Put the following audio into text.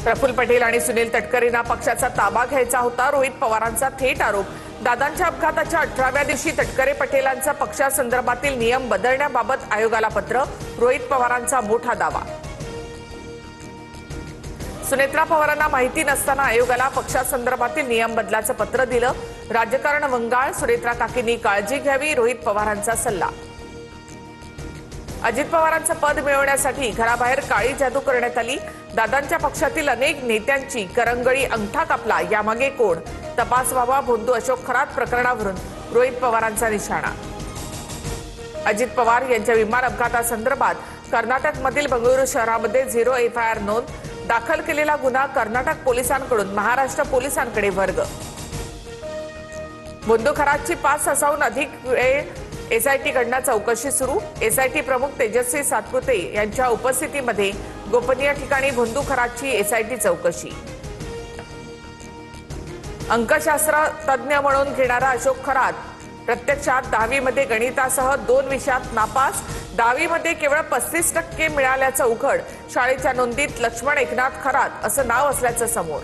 प्रफुल्ल पटेल आणि सुनील तटकरेंना पक्षाचा ताबा घ्यायचा होता. रोहित पवारांचा थेट आरोप. दादांच्या अपघाताच्या 18व्या दिवशी तटकरे पटेलांचा पक्षासंदर्भातील नियम बदलण्याबाबत आयोगाला पत्र. रोहित पवारांचा मोठा दावा. सुनेत्रा पवारांना माहिती नसताना आयोगाला पक्षासंदर्भातील नियम बदलाचं पत्र दिलं. राजकारण वंगाळ. सुनेत्रा काकींनी काळजी घ्यावी. रोहित पवारांचा सल्ला. अजित पवारांचं पद मिळवण्यासाठी घराबाहेर काळी जादू करण्यात आली. दादांच्या पक्षातील अनेक नेत्यांची करंगळी अंगठा कापला. यामागे कोण? तपास व्हावा. भोंदू अशोक खरात प्रकरणावरून रोहित पवारांचा निशाणा. अजित पवार यांच्या विमान अपघातासंदर्भात कर्नाटकमधील बंगळुरू शहरामध्ये 0 FIR नोंद. दाखल केलेला गुन्हा कर्नाटक पोलिसांकडून महाराष्ट्र पोलिसांकडे वर्ग. भोंदू खरातची 5 तासाहून अधिक वेळ SIT कडनं चौकशी सुरू. SIT प्रमुख तेजस्वी सातपुते यांच्या उपस्थितीमध्ये गोपनीय ठिकाणी भोंदू खरातची SIT चौकशी. अंकशास्त्र तज्ज्ञ म्हणून घेणारा अशोक खरात प्रत्यक्षात 10वी मध्ये गणितासह 2 विषयात नापास. 10वी मध्ये केवळ 35% मिळाल्याचं उघड. शाळेच्या नोंदीत लक्ष्मण एकनाथ खरात असं नाव असल्याचं समोर.